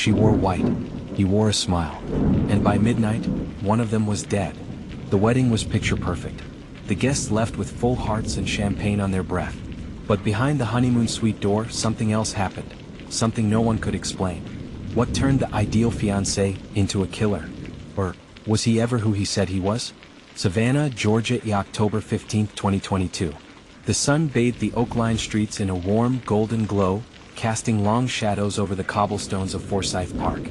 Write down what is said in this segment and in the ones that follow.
She wore white. He wore a smile. And by midnight, one of them was dead. The wedding was picture perfect. The guests left with full hearts and champagne on their breath. But behind the honeymoon suite door, something else happened. Something no one could explain. What turned the ideal fiancé into a killer? Or was he ever who he said he was? Savannah, Georgia, October 15, 2022. The sun bathed the oak-lined streets in a warm, golden glow, casting long shadows over the cobblestones of Forsyth Park.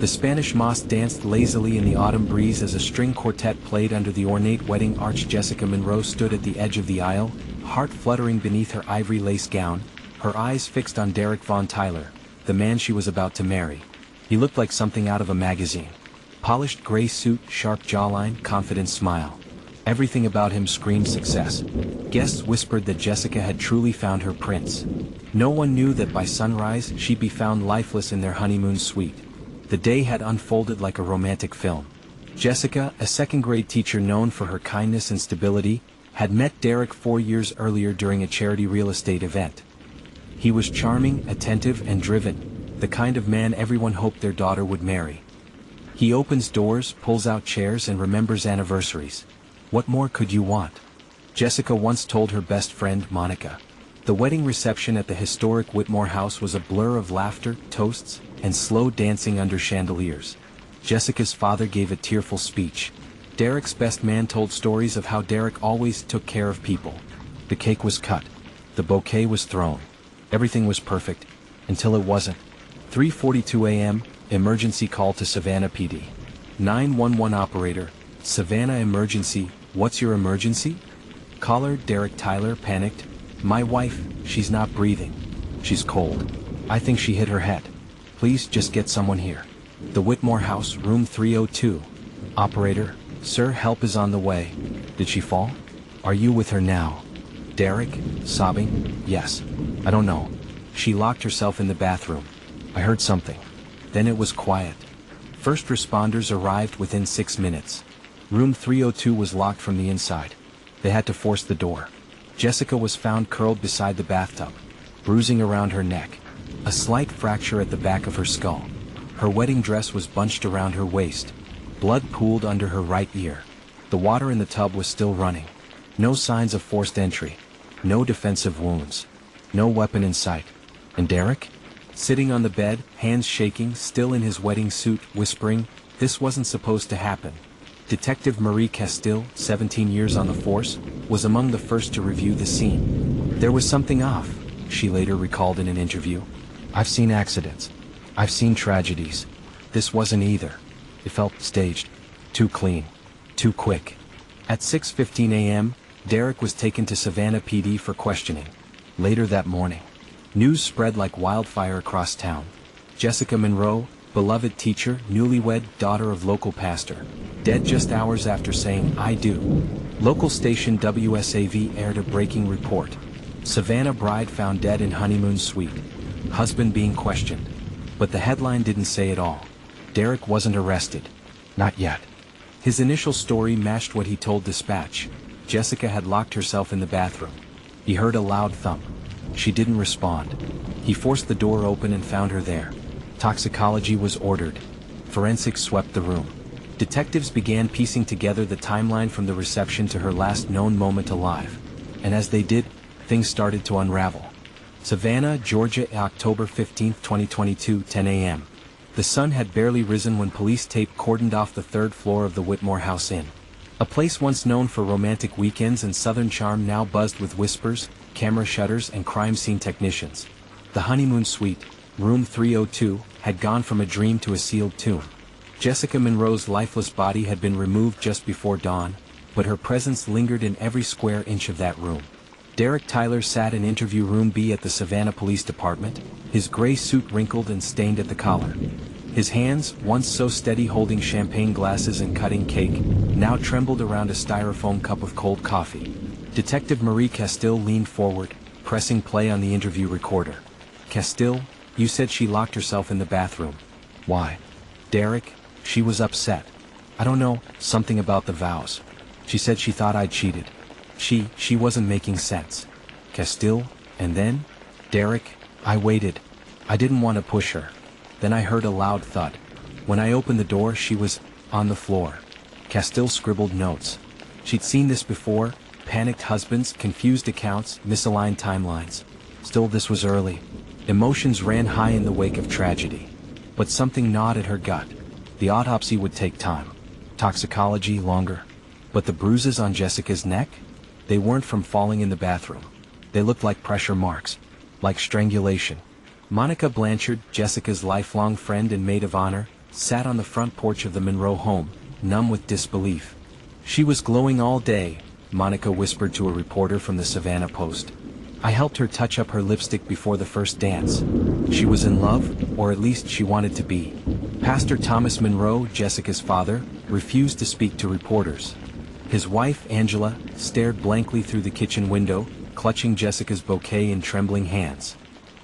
The Spanish moss danced lazily in the autumn breeze as a string quartet played under the ornate wedding arch. Jessica Monroe stood at the edge of the aisle, heart fluttering beneath her ivory lace gown, her eyes fixed on Derek Von Tyler, the man she was about to marry. He looked like something out of a magazine. Polished gray suit, sharp jawline, confident smile. Everything about him screamed success. Guests whispered that Jessica had truly found her prince. No one knew that by sunrise she'd be found lifeless in their honeymoon suite. The day had unfolded like a romantic film. Jessica, a second-grade teacher known for her kindness and stability, had met Derek 4 years earlier during a charity real estate event. He was charming, attentive, and driven, the kind of man everyone hoped their daughter would marry. He opens doors, pulls out chairs, and remembers anniversaries. What more could you want? Jessica once told her best friend, Monica. The wedding reception at the historic Whitmore house was a blur of laughter, toasts, and slow dancing under chandeliers. Jessica's father gave a tearful speech. Derek's best man told stories of how Derek always took care of people. The cake was cut. The bouquet was thrown. Everything was perfect, until it wasn't. 3:42 a.m., emergency call to Savannah PD. 911 operator, Savannah emergency, what's your emergency? Caller, Derek Tyler, panicked. My wife, she's not breathing. She's cold. I think she hit her head. Please just get someone here. The Whitmore house, room 302. Operator, sir, help is on the way. Did she fall? Are you with her now? Derek, sobbing, yes. I don't know. She locked herself in the bathroom. I heard something. Then it was quiet. First responders arrived within 6 minutes. Room 302 was locked from the inside. They had to force the door. Jessica was found curled beside the bathtub, bruising around her neck, a slight fracture at the back of her skull. Her wedding dress was bunched around her waist. Blood pooled under her right ear. The water in the tub was still running. No signs of forced entry. No defensive wounds. No weapon in sight. And Derek? Sitting on the bed, hands shaking, still in his wedding suit, whispering, "This wasn't supposed to happen." Detective Marie Castile, 17 years on the force, was among the first to review the scene. There was something off, she later recalled in an interview. I've seen accidents. I've seen tragedies. This wasn't either. It felt staged. Too clean. Too quick. At 6:15 a.m., Derek was taken to Savannah PD for questioning. Later that morning, news spread like wildfire across town. Jessica Monroe, beloved teacher, newlywed, daughter of local pastor, dead just hours after saying, "I do." Local station WSAV aired a breaking report. Savannah bride found dead in honeymoon suite. Husband being questioned. But the headline didn't say it all. Derek wasn't arrested. Not yet. His initial story matched what he told Dispatch. Jessica had locked herself in the bathroom. He heard a loud thump. She didn't respond. He forced the door open and found her there. Toxicology was ordered. Forensics swept the room. Detectives began piecing together the timeline from the reception to her last known moment alive. And as they did, things started to unravel. Savannah, Georgia, October 15, 2022, 10 a.m. The sun had barely risen when police tape cordoned off the third floor of the Whitmore House Inn. A place once known for romantic weekends and southern charm now buzzed with whispers, camera shutters, and crime scene technicians. The honeymoon suite, room 302, had gone from a dream to a sealed tomb. Jessica Monroe's lifeless body had been removed just before dawn, but her presence lingered in every square inch of that room. Derek Tyler sat in interview room B at the Savannah Police Department, his gray suit wrinkled and stained at the collar. His hands, once so steady holding champagne glasses and cutting cake, now trembled around a styrofoam cup of cold coffee. Detective Marie Castile leaned forward, pressing play on the interview recorder. Castile, you said she locked herself in the bathroom. Why? Derek, she was upset. I don't know, something about the vows. She said she thought I'd cheated. She wasn't making sense. Castile, and then? Derek, I waited. I didn't want to push her. Then I heard a loud thud. When I opened the door, she was on the floor. Castile scribbled notes. She'd seen this before: panicked husbands, confused accounts, misaligned timelines. Still, this was early. Emotions ran high in the wake of tragedy. But something gnawed at her gut. The autopsy would take time. Toxicology longer. But the bruises on Jessica's neck? They weren't from falling in the bathroom. They looked like pressure marks. Like strangulation. Monica Blanchard, Jessica's lifelong friend and maid of honor, sat on the front porch of the Monroe home, numb with disbelief. She was glowing all day, Monica whispered to a reporter from the Savannah Post. I helped her touch up her lipstick before the first dance. She was in love, or at least she wanted to be. Pastor Thomas Monroe, Jessica's father, refused to speak to reporters. His wife, Angela, stared blankly through the kitchen window, clutching Jessica's bouquet in trembling hands.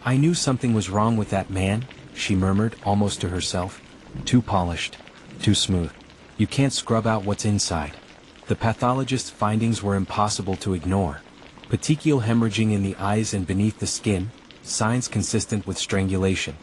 I knew something was wrong with that man, she murmured, almost to herself. Too polished. Too smooth. You can't scrub out what's inside. The pathologist's findings were impossible to ignore. Petechial hemorrhaging in the eyes and beneath the skin, signs consistent with strangulation.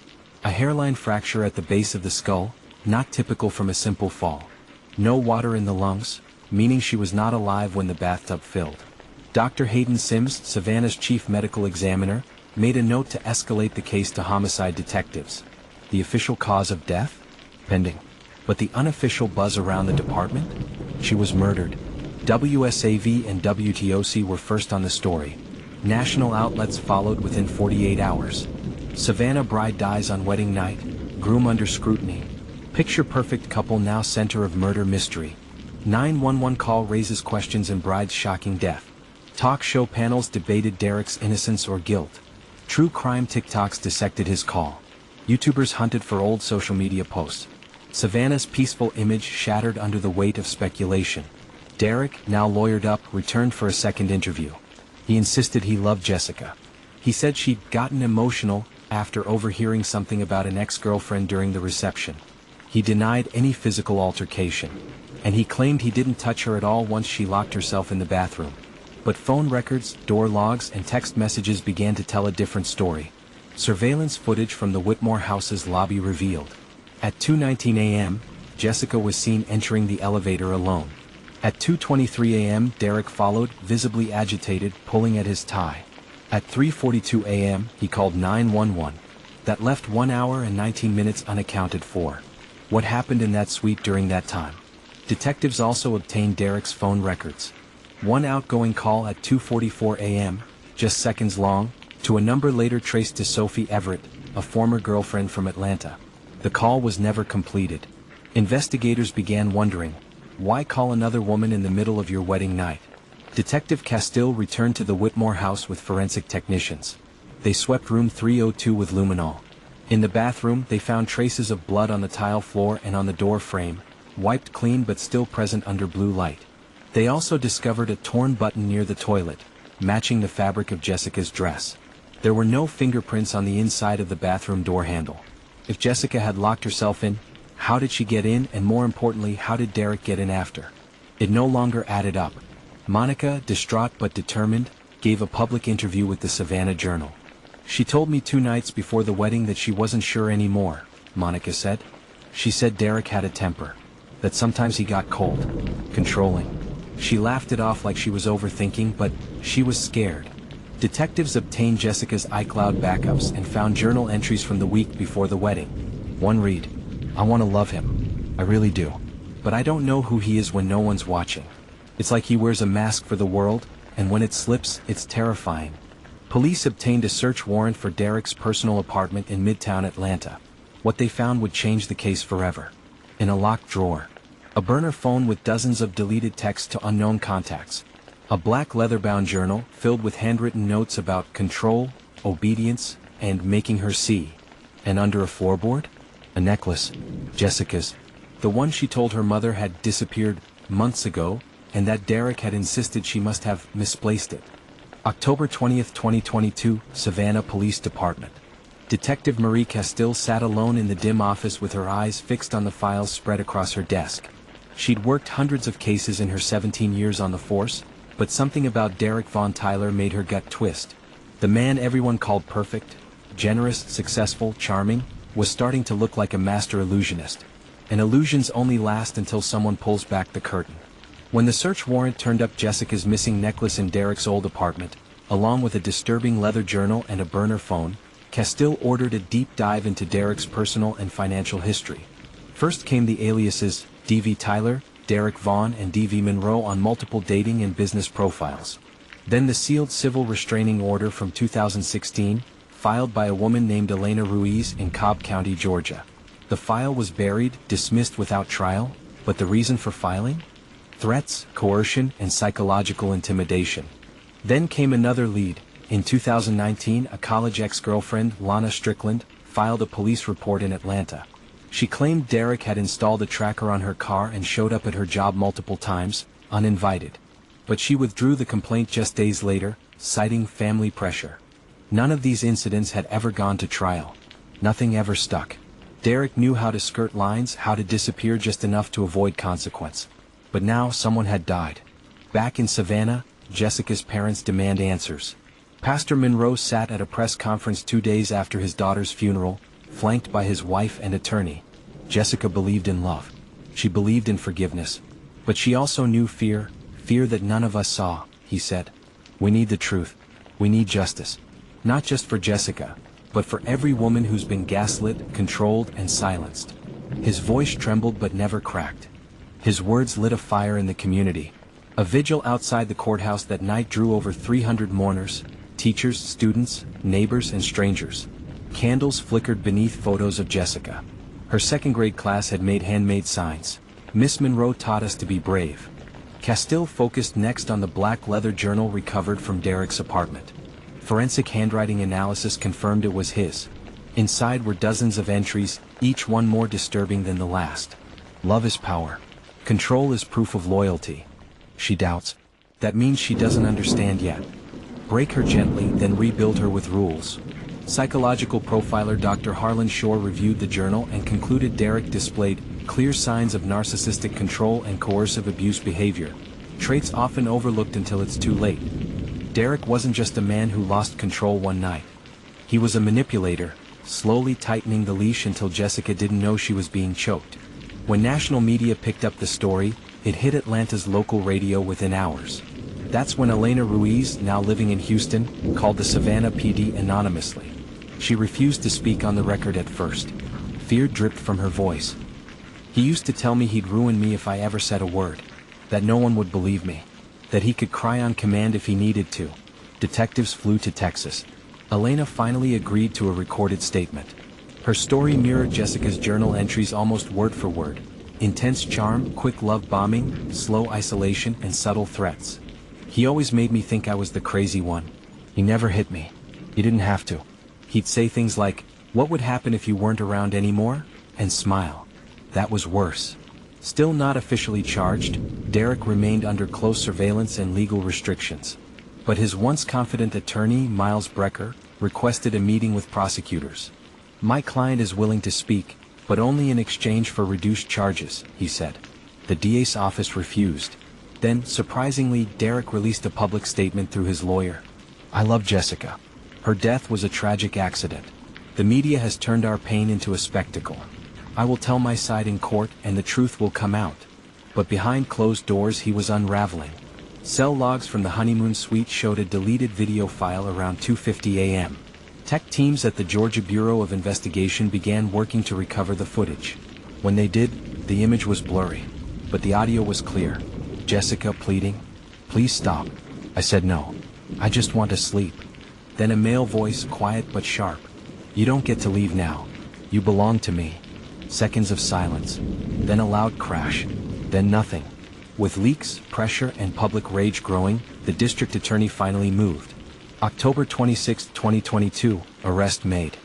A hairline fracture at the base of the skull, not typical from a simple fall. No water in the lungs, meaning she was not alive when the bathtub filled. Dr. Hayden Sims, Savannah's chief medical examiner, made a note to escalate the case to homicide detectives. The official cause of death? Pending. But the unofficial buzz around the department? She was murdered. WSAV and WTOC were first on the story. National outlets followed within 48 hours. Savannah bride dies on wedding night, groom under scrutiny. Picture-perfect couple now center of murder mystery. 911 call raises questions in bride's shocking death. Talk show panels debated Derek's innocence or guilt. True crime TikToks dissected his call. YouTubers hunted for old social media posts. Savannah's peaceful image shattered under the weight of speculation. Derek, now lawyered up, returned for a second interview. He insisted he loved Jessica. He said she'd gotten emotional after overhearing something about an ex-girlfriend during the reception. He denied any physical altercation, and he claimed he didn't touch her at all once she locked herself in the bathroom. But phone records, door logs, and text messages began to tell a different story. Surveillance footage from the Whitmore house's lobby revealed. At 2:19 a.m., Jessica was seen entering the elevator alone. At 2:23 a.m., Derek followed, visibly agitated, pulling at his tie. At 3:42 a.m., he called 911. That left 1 hour and 19 minutes unaccounted for. What happened in that suite during that time? Detectives also obtained Derek's phone records. One outgoing call at 2:44 a.m., just seconds long, to a number later traced to Sophie Everett, a former girlfriend from Atlanta. The call was never completed. Investigators began wondering, why call another woman in the middle of your wedding night? Detective Castile returned to the Whitmore house with forensic technicians. They swept room 302 with luminol. In the bathroom, they found traces of blood on the tile floor and on the door frame, wiped clean but still present under blue light. They also discovered a torn button near the toilet, matching the fabric of Jessica's dress. There were no fingerprints on the inside of the bathroom door handle. If Jessica had locked herself in, how did she get in, and more importantly, how did Derek get in after? It no longer added up. Monica, distraught but determined, gave a public interview with the Savannah Journal. She told me 2 nights before the wedding that she wasn't sure anymore, Monica said. She said Derek had a temper. That sometimes he got cold. Controlling. She laughed it off like she was overthinking, but she was scared. Detectives obtained Jessica's iCloud backups and found journal entries from the week before the wedding. One read, I want to love him. I really do. But I don't know who he is when no one's watching. It's like he wears a mask for the world, and when it slips, it's terrifying. Police obtained a search warrant for Derek's personal apartment in Midtown Atlanta. What they found would change the case forever. In a locked drawer. A burner phone with dozens of deleted texts to unknown contacts. A black leather-bound journal filled with handwritten notes about control, obedience, and making her see. And under a floorboard? A necklace. Jessica's. The one she told her mother had disappeared months ago, and that Derek had insisted she must have misplaced it. October 20th, 2022, Savannah Police Department. Detective Marie Castile sat alone in the dim office with her eyes fixed on the files spread across her desk. She'd worked hundreds of cases in her 17 years on the force, but something about Derek Von Tyler made her gut twist. The man everyone called perfect, generous, successful, charming, was starting to look like a master illusionist. And illusions only last until someone pulls back the curtain. When the search warrant turned up Jessica's missing necklace in Derek's old apartment, along with a disturbing leather journal and a burner phone, Castile ordered a deep dive into Derek's personal and financial history. First came the aliases D.V. Tyler, Derek Vaughn and D.V. Monroe on multiple dating and business profiles. Then the sealed civil restraining order from 2016, filed by a woman named Elena Ruiz in Cobb County, Georgia. The file was buried, dismissed without trial, but the reason for filing? Threats, coercion, and psychological intimidation. Then came another lead. In 2019, a college ex-girlfriend, Lana Strickland, filed a police report in Atlanta. She claimed Derek had installed a tracker on her car and showed up at her job multiple times, uninvited. But she withdrew the complaint just days later, citing family pressure. None of these incidents had ever gone to trial. Nothing ever stuck. Derek knew how to skirt lines, how to disappear just enough to avoid consequence. But now someone had died. Back in Savannah, Jessica's parents demand answers. Pastor Monroe sat at a press conference 2 days after his daughter's funeral, flanked by his wife and attorney. Jessica believed in love. She believed in forgiveness. But she also knew fear that none of us saw, he said. We need the truth. We need justice. Not just for Jessica, but for every woman who's been gaslit, controlled, and silenced. His voice trembled but never cracked. His words lit a fire in the community. A vigil outside the courthouse that night drew over 300 mourners, teachers, students, neighbors, and strangers. Candles flickered beneath photos of Jessica. Her second-grade class had made handmade signs. Miss Monroe taught us to be brave. Castile focused next on the black leather journal recovered from Derek's apartment. Forensic handwriting analysis confirmed it was his. Inside were dozens of entries, each one more disturbing than the last. Love is power. Control is proof of loyalty. She doubts. That means she doesn't understand yet. Break her gently, then rebuild her with rules. Psychological profiler Dr. Harlan Shore reviewed the journal and concluded Derek displayed clear signs of narcissistic control and coercive abuse behavior, traits often overlooked until it's too late. Derek wasn't just a man who lost control one night. He was a manipulator, slowly tightening the leash until Jessica didn't know she was being choked. When national media picked up the story, it hit Atlanta's local radio within hours. That's when Elena Ruiz, now living in Houston, called the Savannah PD anonymously. She refused to speak on the record at first. Fear dripped from her voice. He used to tell me he'd ruin me if I ever said a word. That no one would believe me. That he could cry on command if he needed to. Detectives flew to Texas. Elena finally agreed to a recorded statement. Her story mirrored Jessica's journal entries almost word for word. Intense charm, quick love bombing, slow isolation, and subtle threats. He always made me think I was the crazy one. He never hit me. He didn't have to. He'd say things like, "What would happen if you weren't around anymore?" and smile. That was worse. Still not officially charged, Derek remained under close surveillance and legal restrictions. But his once confident attorney, Miles Brecker, requested a meeting with prosecutors. "My client is willing to speak, but only in exchange for reduced charges," he said. The DA's office refused. Then, surprisingly, Derek released a public statement through his lawyer. "I love Jessica. Her death was a tragic accident. The media has turned our pain into a spectacle. I will tell my side in court and the truth will come out." But behind closed doors he was unraveling. Cell logs from the honeymoon suite showed a deleted video file around 2:50 a.m. Tech teams at the Georgia Bureau of Investigation began working to recover the footage. When they did, the image was blurry. But the audio was clear. Jessica pleading, "Please stop." I said no. "I just want to sleep." Then a male voice, quiet but sharp. "You don't get to leave now. You belong to me." Seconds of silence. Then a loud crash. Then nothing. With leaks, pressure, and public rage growing, the district attorney finally moved. October 26, 2022, arrest made.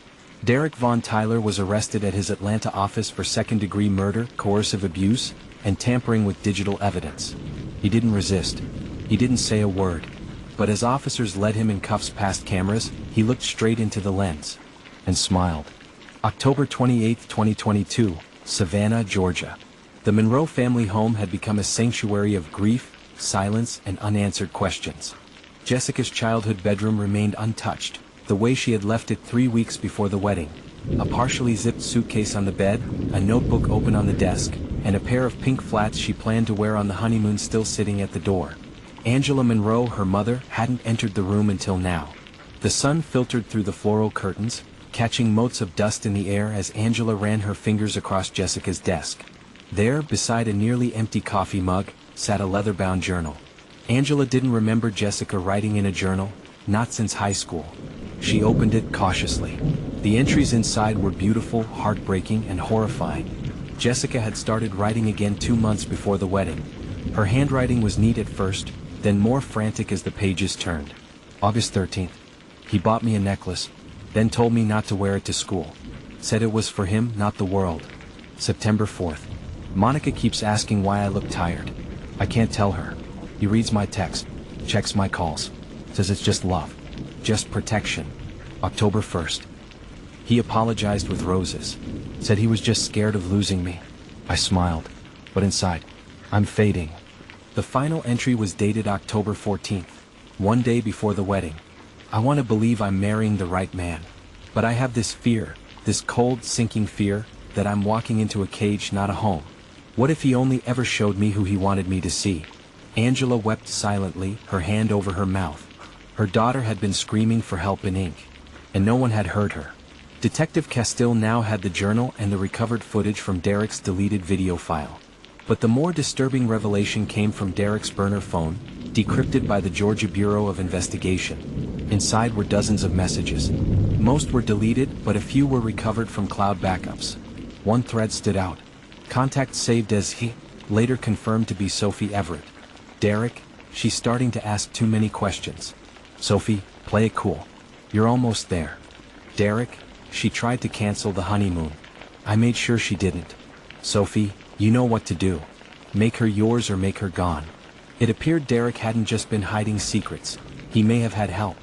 Derek Von Tyler was arrested at his Atlanta office for second-degree murder, coercive abuse, and tampering with digital evidence. He didn't resist. He didn't say a word. But as officers led him in cuffs past cameras, he looked straight into the lens. And smiled. October 28, 2022, Savannah, Georgia. The Monroe family home had become a sanctuary of grief, silence, and unanswered questions. Jessica's childhood bedroom remained untouched, the way she had left it 3 weeks before the wedding. A partially zipped suitcase on the bed, a notebook open on the desk, and a pair of pink flats she planned to wear on the honeymoon still sitting at the door. Angela Monroe, her mother, hadn't entered the room until now. The sun filtered through the floral curtains, catching motes of dust in the air as Angela ran her fingers across Jessica's desk. There, beside a nearly empty coffee mug, sat a leather-bound journal. Angela didn't remember Jessica writing in a journal, not since high school. She opened it cautiously. The entries inside were beautiful, heartbreaking, and horrifying. Jessica had started writing again 2 months before the wedding. Her handwriting was neat at first, then more frantic as the pages turned. August 13th. He bought me a necklace, then told me not to wear it to school. Said it was for him, not the world. September 4th. Monica keeps asking why I look tired. I can't tell her. He reads my text, checks my calls, says it's just love, just protection. October 1st. He apologized with roses, said he was just scared of losing me. I smiled, but inside, I'm fading. The final entry was dated October 14th, one day before the wedding. I want to believe I'm marrying the right man, but I have this fear, this cold, sinking fear, that I'm walking into a cage, not a home. What if he only ever showed me who he wanted me to see? Angela wept silently, her hand over her mouth. Her daughter had been screaming for help in ink, and no one had heard her. Detective Castile now had the journal and the recovered footage from Derek's deleted video file. But the more disturbing revelation came from Derek's burner phone, decrypted by the Georgia Bureau of Investigation. Inside were dozens of messages. Most were deleted, but a few were recovered from cloud backups. One thread stood out. Contact saved as he, later confirmed to be Sophie Everett. Derek, she's starting to ask too many questions. Sophie, play it cool. You're almost there. Derek, she tried to cancel the honeymoon. I made sure she didn't. Sophie, you know what to do. Make her yours or make her gone. It appeared Derek hadn't just been hiding secrets. He may have had help.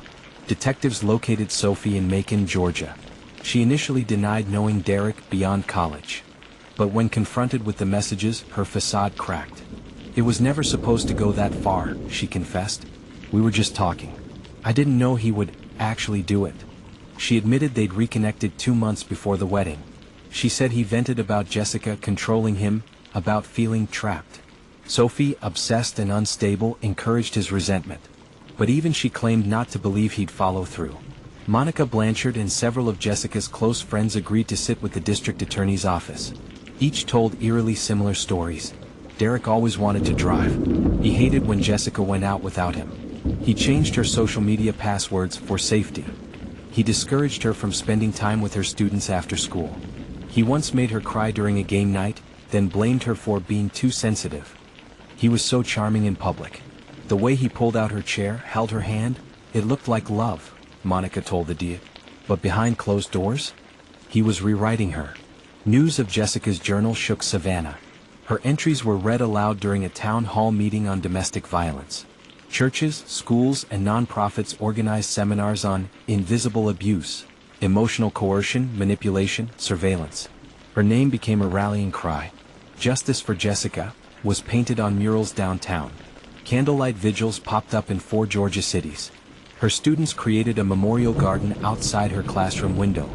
Detectives located Sophie in Macon, Georgia. She initially denied knowing Derek beyond college. But when confronted with the messages, her facade cracked. It was never supposed to go that far, she confessed. We were just talking. I didn't know he would actually do it. She admitted they'd reconnected 2 months before the wedding. She said he vented about Jessica controlling him, about feeling trapped. Sophie, obsessed and unstable, encouraged his resentment. But even she claimed not to believe he'd follow through. Monica Blanchard and several of Jessica's close friends agreed to sit with the district attorney's office. Each told eerily similar stories. Derek always wanted to drive. He hated when Jessica went out without him. He changed her social media passwords for safety. He discouraged her from spending time with her students after school. He once made her cry during a game night, then blamed her for being too sensitive. He was so charming in public. The way he pulled out her chair, held her hand, it looked like love, Monica told the DA. But behind closed doors? He was rewriting her. News of Jessica's journal shook Savannah. Her entries were read aloud during a town hall meeting on domestic violence. Churches, schools, and nonprofits organized seminars on invisible abuse, emotional coercion, manipulation, surveillance. Her name became a rallying cry. Justice for Jessica was painted on murals downtown. Candlelight vigils popped up in 4 Georgia cities. Her students created a memorial garden outside her classroom window.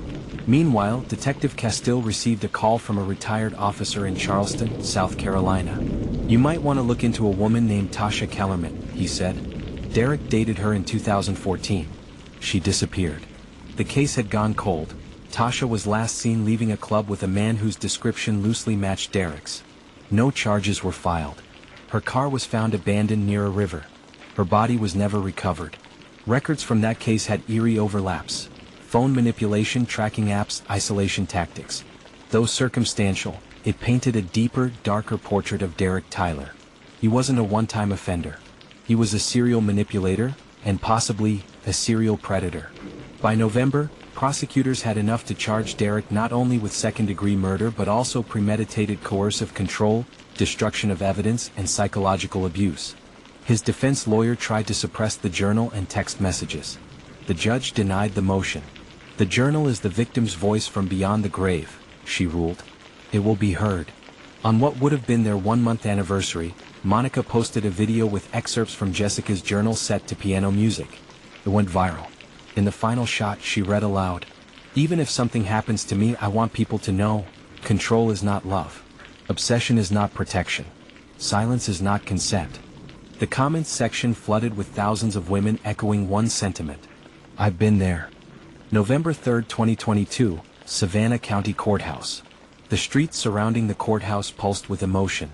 Meanwhile, Detective Castile received a call from a retired officer in Charleston, South Carolina. You might want to look into a woman named Tasha Kellerman, he said. Derek dated her in 2014. She disappeared. The case had gone cold. Tasha was last seen leaving a club with a man whose description loosely matched Derek's. No charges were filed. Her car was found abandoned near a river. Her body was never recovered. Records from that case had eerie overlaps. Phone manipulation, tracking apps, isolation tactics. Though circumstantial, it painted a deeper, darker portrait of Derek Tyler. He wasn't a one-time offender. He was a serial manipulator, and possibly a serial predator. By November, prosecutors had enough to charge Derek not only with second-degree murder but also premeditated coercive control, destruction of evidence, and psychological abuse. His defense lawyer tried to suppress the journal and text messages. The judge denied the motion. The journal is the victim's voice from beyond the grave, she ruled. It will be heard. On what would have been their 1-month anniversary, Monica posted a video with excerpts from Jessica's journal set to piano music. It went viral. In the final shot, she read aloud, Even if something happens to me, I want people to know, control is not love. Obsession is not protection. Silence is not consent. The comments section flooded with thousands of women echoing one sentiment. I've been there. November 3, 2022, Savannah County Courthouse. The streets surrounding the courthouse pulsed with emotion.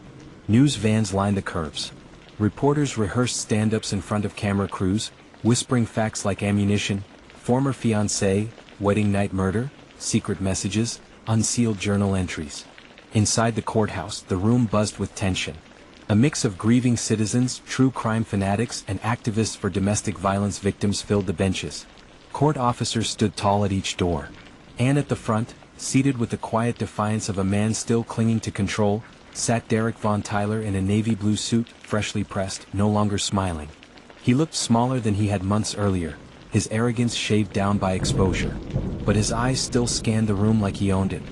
News vans lined the curbs. Reporters rehearsed stand-ups in front of camera crews, whispering facts like ammunition, former fiancé, wedding night murder, secret messages, unsealed journal entries. Inside the courthouse, the room buzzed with tension. A mix of grieving citizens, true crime fanatics, and activists for domestic violence victims filled the benches. Court officers stood tall at each door. And at the front, seated with the quiet defiance of a man still clinging to control, sat Derek Von Tyler in a navy blue suit, freshly pressed, no longer smiling. He looked smaller than he had months earlier, his arrogance shaved down by exposure. But his eyes still scanned the room like he owned it.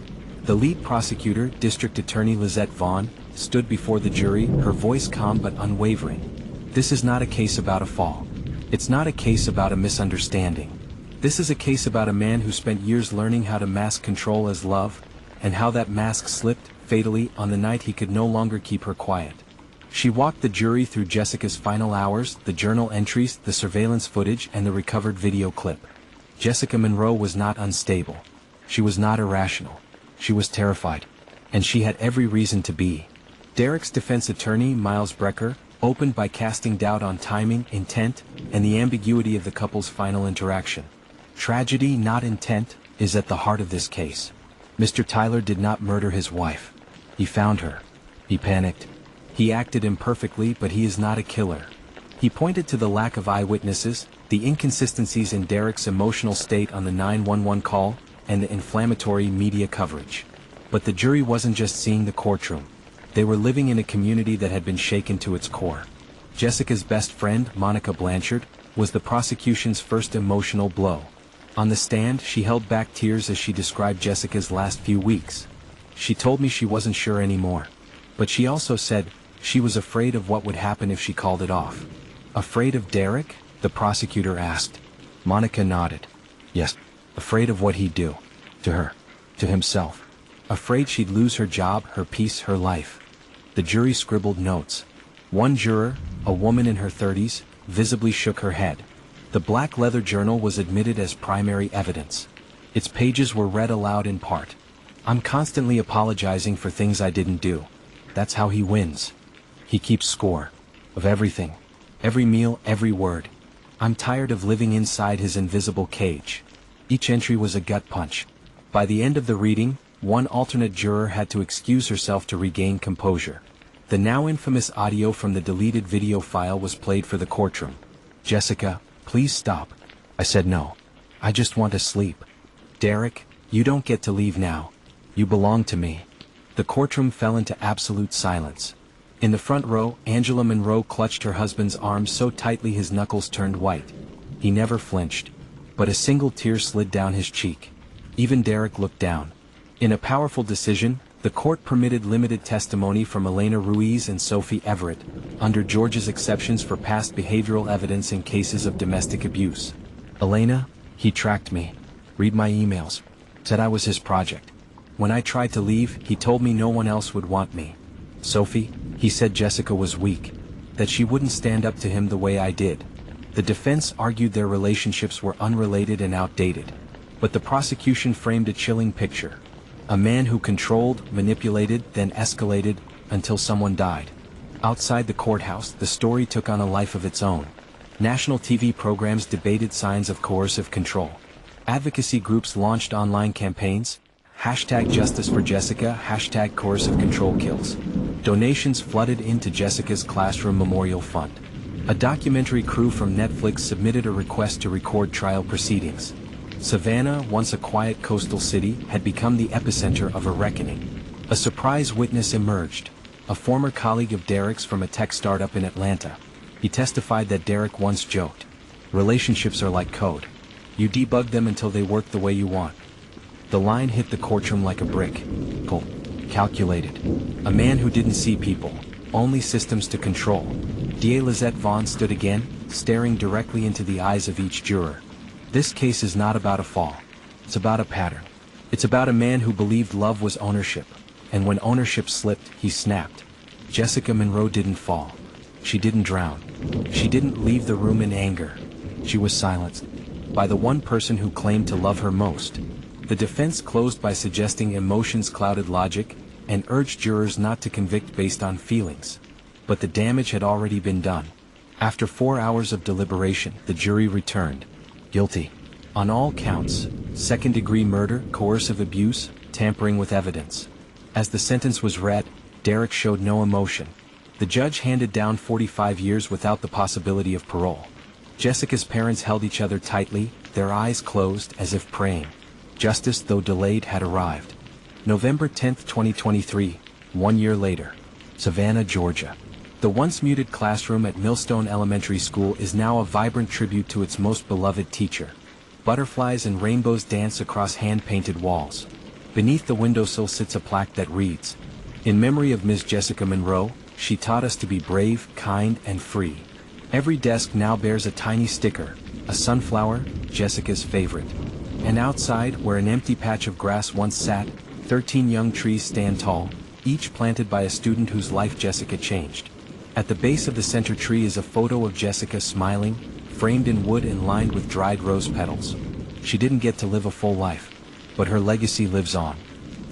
The lead prosecutor, District Attorney Lizette Vaughn, stood before the jury, her voice calm but unwavering. This is not a case about a fall. It's not a case about a misunderstanding. This is a case about a man who spent years learning how to mask control as love, and how that mask slipped, fatally, on the night he could no longer keep her quiet. She walked the jury through Jessica's final hours, the journal entries, the surveillance footage, and the recovered video clip. Jessica Monroe was not unstable. She was not irrational. She was terrified. And she had every reason to be. Derek's defense attorney, Miles Brecker, opened by casting doubt on timing, intent, and the ambiguity of the couple's final interaction. Tragedy, not intent, is at the heart of this case. Mr. Tyler did not murder his wife. He found her. He panicked. He acted imperfectly, but he is not a killer. He pointed to the lack of eyewitnesses, the inconsistencies in Derek's emotional state on the 911 call, and the inflammatory media coverage. But the jury wasn't just seeing the courtroom. They were living in a community that had been shaken to its core. Jessica's best friend, Monica Blanchard, was the prosecution's first emotional blow. On the stand, she held back tears as she described Jessica's last few weeks. She told me she wasn't sure anymore. But she also said she was afraid of what would happen if she called it off. Afraid of Derek? The prosecutor asked. Monica nodded. Yes. Afraid of what he'd do. To her. To himself. Afraid she'd lose her job, her peace, her life. The jury scribbled notes. One juror, a woman in her 30s, visibly shook her head. The black leather journal was admitted as primary evidence. Its pages were read aloud in part. I'm constantly apologizing for things I didn't do. That's how he wins. He keeps score. Of everything. Every meal, every word. I'm tired of living inside his invisible cage. Each entry was a gut punch. By the end of the reading, one alternate juror had to excuse herself to regain composure. The now infamous audio from the deleted video file was played for the courtroom. Jessica, please stop. I said no. I just want to sleep. Derek, you don't get to leave now. You belong to me. The courtroom fell into absolute silence. In the front row, Angela Monroe clutched her husband's arm so tightly his knuckles turned white. He never flinched. But a single tear slid down his cheek. Even Derek looked down. In a powerful decision, the court permitted limited testimony from Elena Ruiz and Sophie Everett, under Georgia's exceptions for past behavioral evidence in cases of domestic abuse. Elena, he tracked me. Read my emails. Said I was his project. When I tried to leave, he told me no one else would want me. Sophie, he said Jessica was weak. That she wouldn't stand up to him the way I did. The defense argued their relationships were unrelated and outdated. But the prosecution framed a chilling picture. A man who controlled, manipulated, then escalated, until someone died. Outside the courthouse, the story took on a life of its own. National TV programs debated signs of coercive control. Advocacy groups launched online campaigns, #Justice for Jessica, #Coercive Control Kills. Donations flooded into Jessica's Classroom Memorial Fund. A documentary crew from Netflix submitted a request to record trial proceedings. Savannah, once a quiet coastal city, had become the epicenter of a reckoning. A surprise witness emerged, a former colleague of Derek's from a tech startup in Atlanta. He testified that Derek once joked, "Relationships are like code. You debug them until they work the way you want." The line hit the courtroom like a brick. Cold. Calculated. A man who didn't see people, only systems to control. DA Lizette Vaughn stood again, staring directly into the eyes of each juror. This case is not about a fall. It's about a pattern. It's about a man who believed love was ownership, and when ownership slipped, he snapped. Jessica Monroe didn't fall. She didn't drown. She didn't leave the room in anger. She was silenced by the one person who claimed to love her most. The defense closed by suggesting emotions clouded logic, and urged jurors not to convict based on feelings. But the damage had already been done. After 4 hours of deliberation, the jury returned guilty on all counts: second-degree murder, coercive abuse, tampering with evidence. As the sentence was read, Derek showed no emotion. The judge handed down 45 years without the possibility of parole. Jessica's parents held each other tightly, their eyes closed as if praying. Justice, though delayed, had arrived. November 10, 2023, 1 year later. Savannah, Georgia. The once muted classroom at Millstone Elementary School is now a vibrant tribute to its most beloved teacher. Butterflies and rainbows dance across hand-painted walls. Beneath the windowsill sits a plaque that reads, "In memory of Ms. Jessica Monroe, she taught us to be brave, kind, and free." Every desk now bears a tiny sticker, a sunflower, Jessica's favorite. And outside, where an empty patch of grass once sat, 13 young trees stand tall, each planted by a student whose life Jessica changed. At the base of the center tree is a photo of Jessica smiling, framed in wood and lined with dried rose petals. She didn't get to live a full life, but her legacy lives on.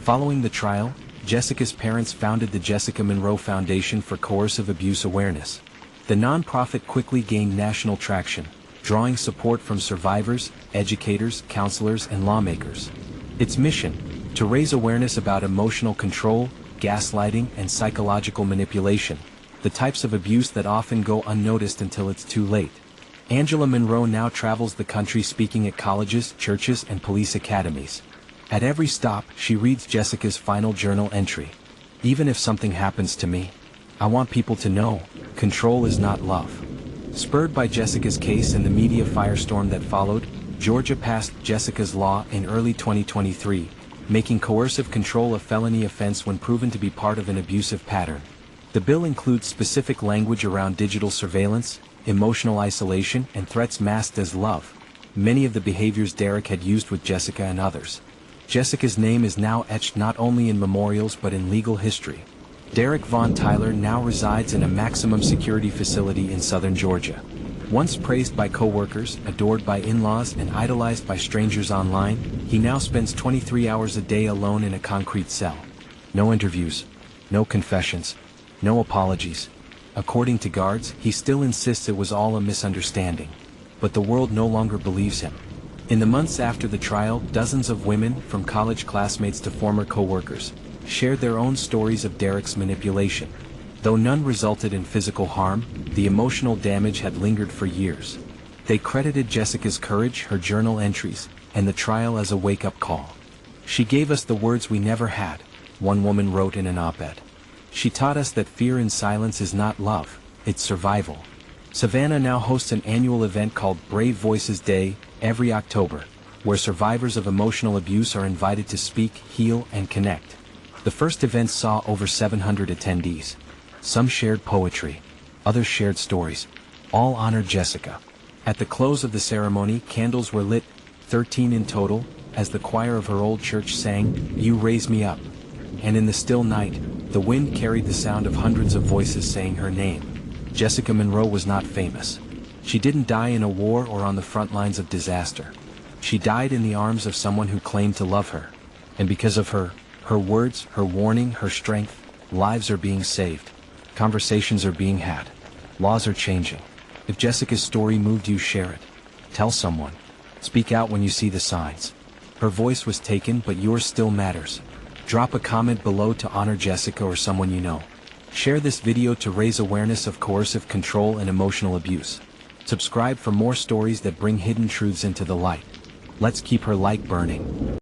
Following the trial, Jessica's parents founded the Jessica Monroe Foundation for Coercive Abuse Awareness. The nonprofit quickly gained national traction, drawing support from survivors, educators, counselors, and lawmakers. Its mission: to raise awareness about emotional control, gaslighting, and psychological manipulation, the types of abuse that often go unnoticed until it's too late. Angela Monroe now travels the country speaking at colleges, churches, and police academies. At every stop, she reads Jessica's final journal entry. "Even if something happens to me, I want people to know, control is not love." Spurred by Jessica's case and the media firestorm that followed, Georgia passed Jessica's Law in early 2023, making coercive control a felony offense when proven to be part of an abusive pattern. The bill includes specific language around digital surveillance, emotional isolation, and threats masked as love, many of the behaviors Derek had used with Jessica and others. Jessica's name is now etched not only in memorials but in legal history. Derek Von Tyler now resides in a maximum security facility in southern Georgia. Once praised by co-workers, adored by in-laws, and idolized by strangers online, he now spends 23 hours a day alone in a concrete cell. No interviews, no confessions, no apologies. According to guards, he still insists it was all a misunderstanding. But the world no longer believes him. In the months after the trial, dozens of women, from college classmates to former co-workers, shared their own stories of Derek's manipulation. Though none resulted in physical harm, the emotional damage had lingered for years. They credited Jessica's courage, her journal entries, and the trial as a wake-up call. "She gave us the words we never had," one woman wrote in an op-ed. "She taught us that fear in silence is not love, it's survival." Savannah now hosts an annual event called Brave Voices Day, every October, where survivors of emotional abuse are invited to speak, heal, and connect. The first event saw over 700 attendees. Some shared poetry, others shared stories. All honored Jessica. At the close of the ceremony, candles were lit, 13 in total, as the choir of her old church sang, "You Raise Me Up." And in the still night, the wind carried the sound of hundreds of voices saying her name. Jessica Monroe was not famous. She didn't die in a war or on the front lines of disaster. She died in the arms of someone who claimed to love her. And because of her words, her warning, her strength, lives are being saved. Conversations are being had. Laws are changing. If Jessica's story moved you, share it. Tell someone. Speak out when you see the signs. Her voice was taken, but yours still matters. Drop a comment below to honor Jessica or someone you know. Share this video to raise awareness of coercive control and emotional abuse. Subscribe for more stories that bring hidden truths into the light. Let's keep her light burning.